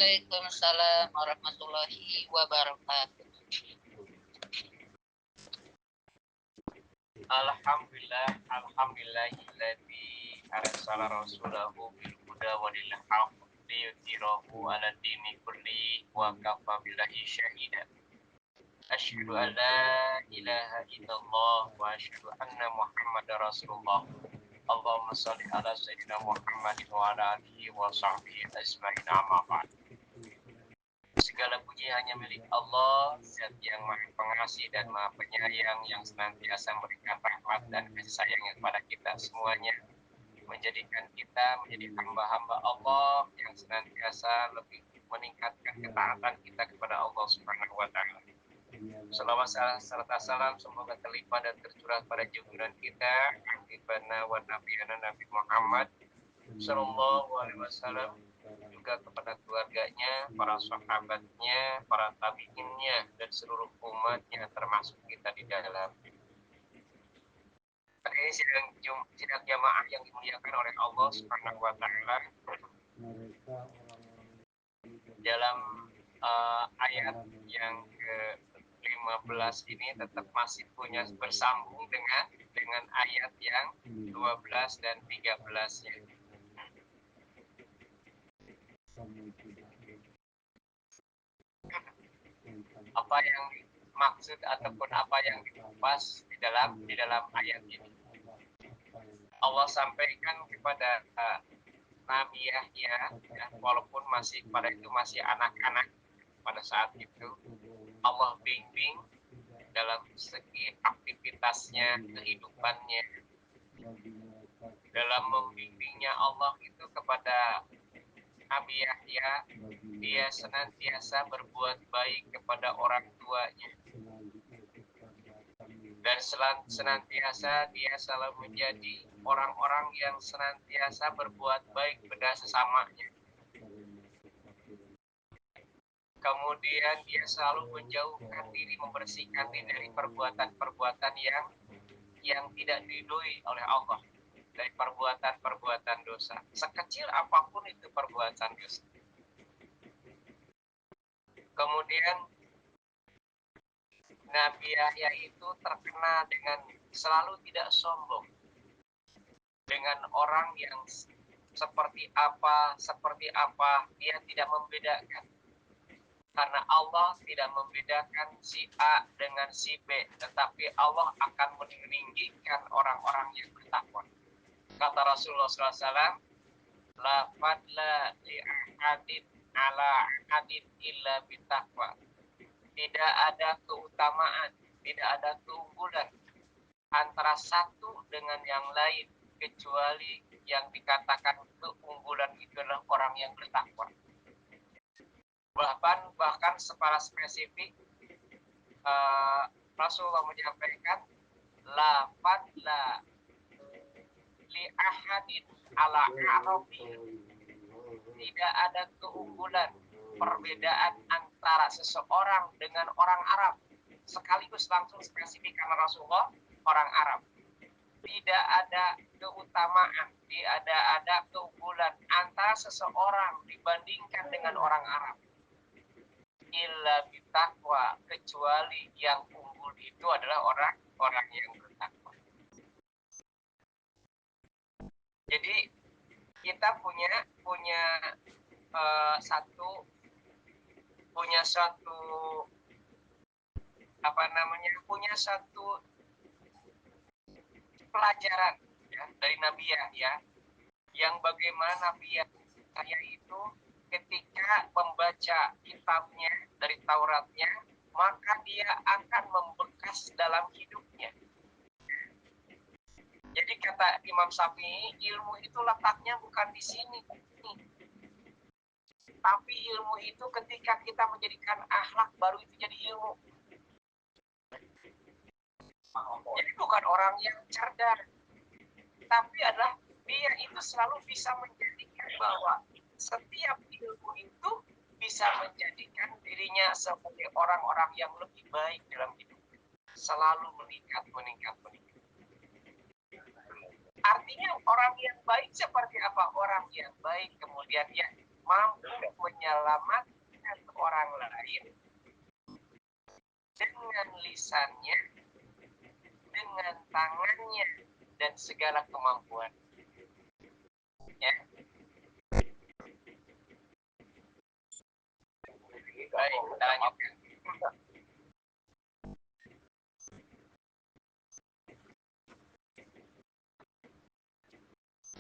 Waalaikumsalam warahmatullahi wabarakatuh. Alhamdulillahilladzi arsala rasulahu bil huda wa dinil haqq liyudhhirahu 'ala dini kulli wa kafa billahi syahida. Asyhadu an la ilaha illallah wa asyhadu anna Muhammadar Rasulullah. Allahumma shalli ala sayyidina Muhammadin wa ala alihi wa sahbihi ajma'in, amma ba'd. Segala puji hanya milik Allah, Zat yang Maha Pengasih dan Maha Penyayang, yang senantiasa memberikan rahmat dan kasih sayangnya kepada kita semuanya, menjadikan kita menjadi hamba-hamba Allah yang senantiasa lebih meningkatkan ketaatan kita kepada Allah Subhanahu wa Ta'ala. Selawat serta salam semoga terlimpah dan tercurah pada junjungan kita, habibana wa nabiyana Nabi Muhammad sallallahu alaihi wasallam, juga kepada keluarganya, para sahabatnya, para tabi'innya, dan seluruh umatnya, termasuk kita di dalam. Ini sidang jamaah yang dimuliakan oleh Allah Subhanahu wa Ta'ala. Dalam ayat yang ke-15 ini tetap masih punya bersambung dengan ayat yang 12 dan 13-nya. Apa yang maksud ataupun apa yang dikupas di dalam ayat ini? Allah sampaikan kepada Nabi Yahya, walaupun pada itu masih anak-anak pada saat itu, Allah bimbing dalam segi aktivitasnya, kehidupannya. Dalam membimbingnya Allah itu kepada Nabi Yahya, dia senantiasa berbuat baik kepada orang tuanya, dan senantiasa dia selalu menjadi orang-orang yang senantiasa berbuat baik pada sesamanya. Kemudian dia selalu menjauhkan diri, membersihkan diri dari perbuatan-perbuatan yang tidak diridhoi oleh Allah, dari perbuatan-perbuatan dosa, sekecil apapun itu perbuatan dosa. Kemudian Nabi Yahya itu terkenal dengan selalu tidak sombong dengan orang yang seperti apa dia tidak membedakan, karena Allah tidak membedakan si A dengan si B, tetapi Allah akan meninggikan orang-orang yang bertakwa. Kata Rasulullah SAW, la fadla li ahadin ala ahadin illa bitaqwa. Tidak ada keutamaan, tidak ada keunggulan antara satu dengan yang lain, kecuali yang dikatakan keunggulan itu adalah orang yang bertakwa. Bahkan secara spesifik Rasulullah menyampaikan, la fadla li ahadin ala arabi. Tidak ada keunggulan, perbedaan antara seseorang dengan orang Arab. Sekaligus langsung spesifik karena Rasulullah orang Arab. Tidak ada keutamaan, tidak ada keunggulan antara seseorang dibandingkan dengan orang Arab, illa bitaqwa, kecuali yang unggul itu adalah orang yang bertakwa. Jadi kita punya satu pelajaran ya, dari Nabi Yahya, yang bagaimana Nabi Yahya itu ketika membaca kitabnya dari Tauratnya, maka dia akan membekas dalam hidupnya. Jadi kata Imam Syafi'i, ilmu itu letaknya bukan di sini, tapi ilmu itu ketika kita menjadikan akhlak, baru itu jadi ilmu. Jadi bukan orang yang cerdas, tapi adalah dia itu selalu bisa menjadikan bahwa setiap ilmu itu bisa menjadikan dirinya sebagai orang-orang yang lebih baik dalam hidup, selalu meningkat. Artinya orang yang baik seperti apa? Orang yang baik kemudian ya mampu menyelamatkan orang lain dengan lisannya, dengan tangannya, dan segala kemampuan. Ya. Baik, kita lanjutkan.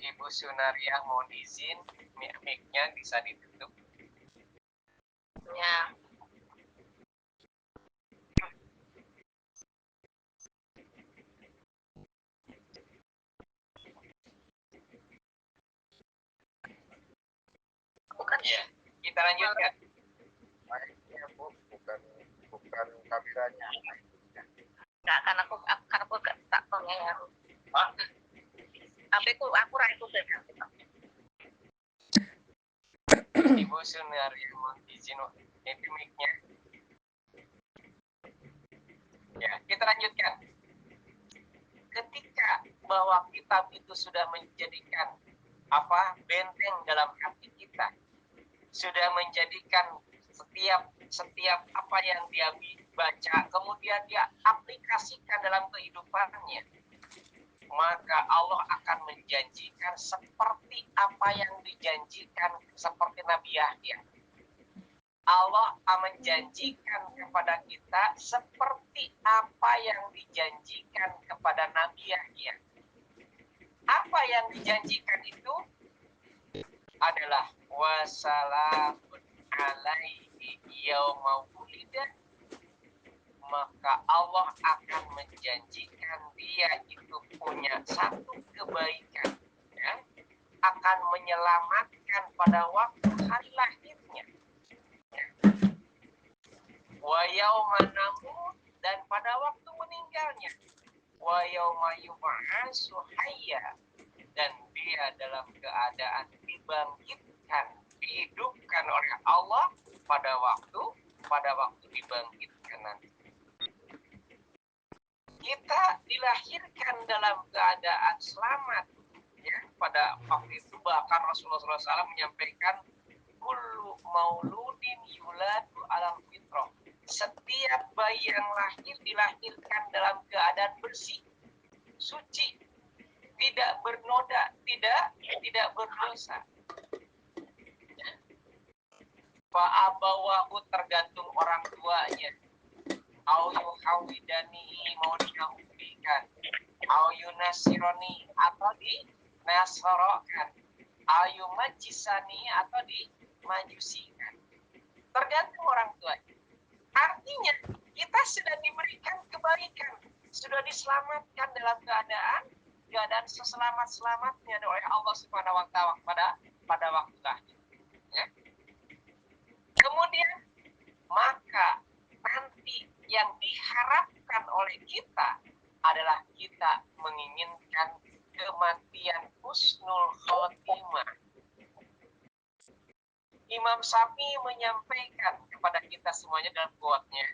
Ibu Sunaria mohon izin, mic-nya bisa ditutup. Ya. Bukan ya. Kita lanjutkan. Mic-nya Bu, bukan kameranya. Enggak, kan aku tak pengen. Aku ra itu deh. Ibu Sunaria mohon izin, itu mic-nya. Ya, kita lanjutkan. Ketika bahwa kitab itu sudah menjadikan benteng dalam hati kita, sudah menjadikan setiap apa yang dia baca, kemudian dia aplikasikan dalam kehidupannya, maka Allah akan menjanjikan seperti apa yang dijanjikan seperti Nabi Yahya. Allah menjanjikan kepada kita seperti apa yang dijanjikan kepada Nabi Yahya. Apa yang dijanjikan itu adalah wassalamun alaihi yauma wulida, maka Allah akan menjanjikan dia itu punya satu kebaikan, ya, akan menyelamatkan pada waktu hari lahirnya, ya. Wa yauma namut, dan pada waktu meninggalnya. Wa yauma yub'atsu hayya, dan dia dalam keadaan dibangkitkan, dihidupkan oleh Allah pada waktu dibangkitkan nanti. Kita dilahirkan dalam keadaan selamat, ya. Pada waktu itu bahkan Rasulullah SAW menyampaikan kullu mauludin yuladu alam fitrah, setiap bayi yang lahir dilahirkan dalam keadaan bersih, suci, tidak bernoda, tidak berdosa. Fa'abawahu, tergantung orang tuanya. Au yuhawidani, mau diyahudikan. Au yunasironi, atau dinasorokan. Au yumajisani, atau dimajusikan. Tergantung orang tuanya. Artinya kita sudah diberikan kebaikan, sudah diselamatkan dalam keadaan seselamat-selamatnya oleh Allah Subhanahu wa Ta'ala pada waktu lahir. Ya. Kemudian maka nanti yang diharapkan oleh kita adalah kita menginginkan kematian husnul khotimah. Imam Syafi'i menyampaikan kepada kita semuanya dalam quote-nya,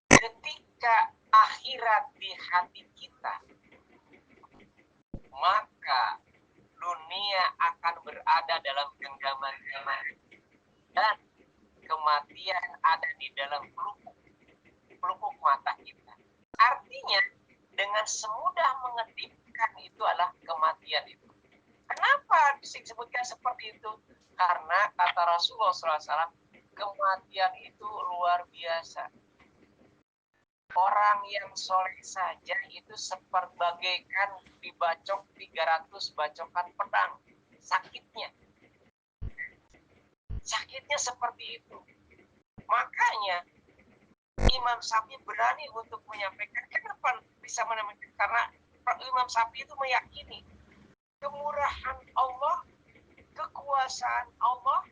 ketika akhirat di hati kita, maka dunia akan berada dalam genggaman-genggaman, dan kematian ada di dalam pelupuk mata kita. Artinya dengan semudah mengedipkan itu adalah kematian itu. Kenapa disebutkan seperti itu? Karena kata Rasulullah SAW, kematian itu luar biasa. Orang yang soleh saja itu seperti bagaikan dibacok 300 bacokan pedang. Sakitnya seperti itu. Makanya Imam Syafi'i berani untuk menyampaikan. Kenapa bisa menyampaikan? Karena Imam Syafi'i itu meyakini kemurahan Allah, kekuasaan Allah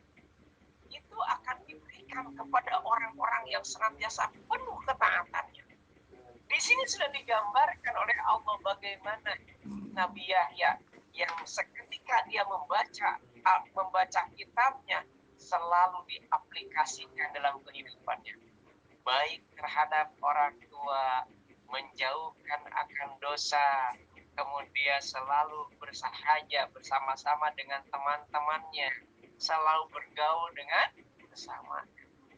itu akan diberikan kepada orang-orang yang senantiasa penuh ketaatannya. Di sini sudah digambarkan oleh Allah bagaimana Nabi Yahya yang seketika dia membaca kitabnya selalu diaplikasikan dalam kehidupannya, baik terhadap orang tua, menjauhkan akan dosa, kemudian selalu bersahaja bersama-sama dengan teman-temannya, selalu bergaul dengan bersama,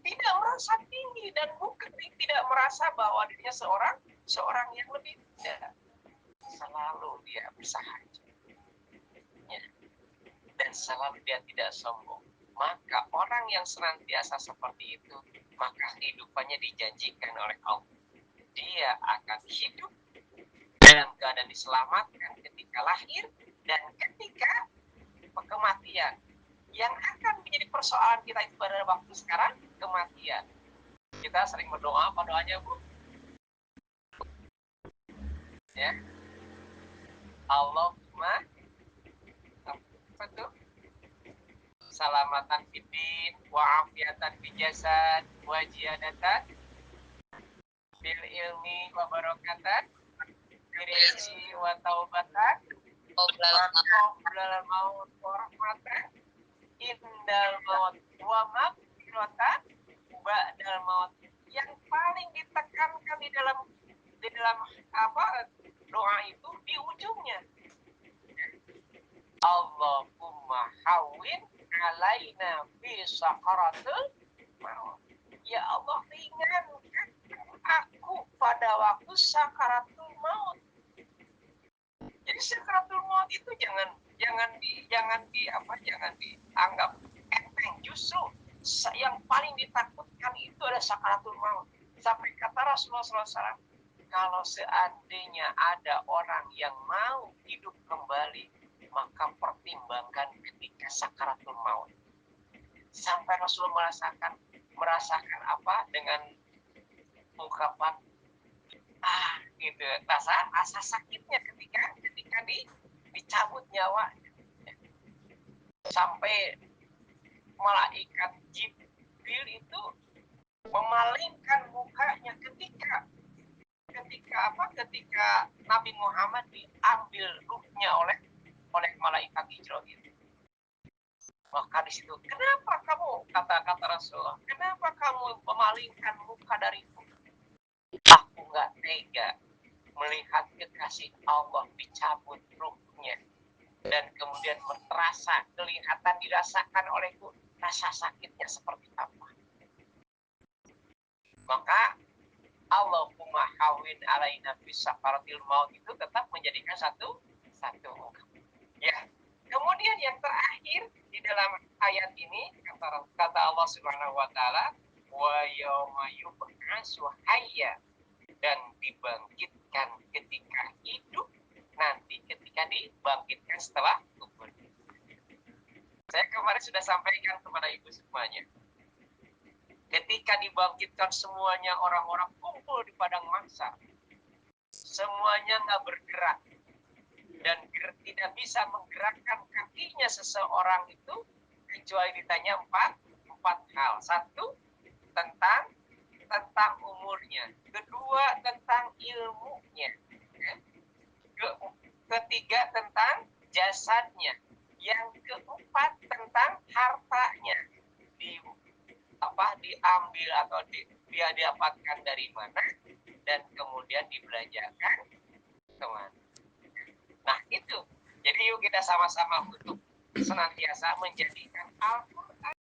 tidak merasa tinggi dan bukan tidak merasa bahwa dirinya seorang yang lebih tidak, selalu dia bersahaja, ya. Dan selalu dia tidak sombong. Maka orang yang senantiasa seperti itu, maka kehidupannya dijanjikan oleh Allah, dia akan hidup dalam keadaan diselamatkan ketika lahir dan ketika kematian. Yang akan menjadi persoalan kita itu pada waktu sekarang, kematian. Kita sering berdoa, apa doanya, Bu? Ya, Allahumma apa tuh? Salamatan fiddin, wa afiatan fi jasad, wa jiyadatan bil ilmi wa barakatan, rizqi wa taubatan, qoblal maut wa rahmatan, indal maut wa maghfiratan, ba'dal maut. Yang paling ditekankan di dalam apa doa itu di ujungnya, Allahumma hawwin alaina fi sakaratul maut. Ya Allah, ringankan aku pada waktu sakaratul maut. Jadi sakaratul maut itu jangan dianggap enteng. Justru yang paling ditakutkan itu adalah sakaratul maut. Sampai kata Rasulullah SAW, kalau seandainya ada orang yang mau hidup kembali, maka pertimbangkan ketika sakaratul maut. Sampai Rasulullah merasakan apa dengan ungkapan gitu, rasa sakitnya ketika dicabut nyawa, sampai malaikat Jibril itu memalingkan mukanya ketika Nabi Muhammad diambil ruhnya oleh malaikat Israil. Maka di situ, kenapa kamu, kata Rasulullah, kenapa kamu memalingkan muka dariku? Aku nggak tega melihat kekasih Allah dicabut ruhnya, dan kemudian kelihatan dirasakan olehku rasa sakitnya seperti apa. Maka Allahumma hawwin alaina fi sakaratil maut itu tetap menjadikan satu ya. Kemudian yang terakhir di dalam ayat ini kata Allah Subhanahu wa taala, wa yauma yub'atsu hayya, dan dibangkitkan ketika hidup, nanti ketika dibangkitkan setelah kubur. Saya kemarin sudah sampaikan kepada ibu semuanya, ketika dibangkitkan semuanya, orang-orang kumpul di padang mahsyar, semuanya nggak bergerak dan tidak bisa menggerakkan kakinya seseorang itu kecuali ditanya empat hal. Satu, tentang umurnya. Kedua, tentang ilmunya. Ketiga, tentang jasadnya. Yang keempat, tentang hartanya. Diambil atau dia dapatkan dari mana, dan kemudian dibelanjakan kemana. Nah itu, jadi yuk kita sama-sama untuk senantiasa menjadikan Al-Quran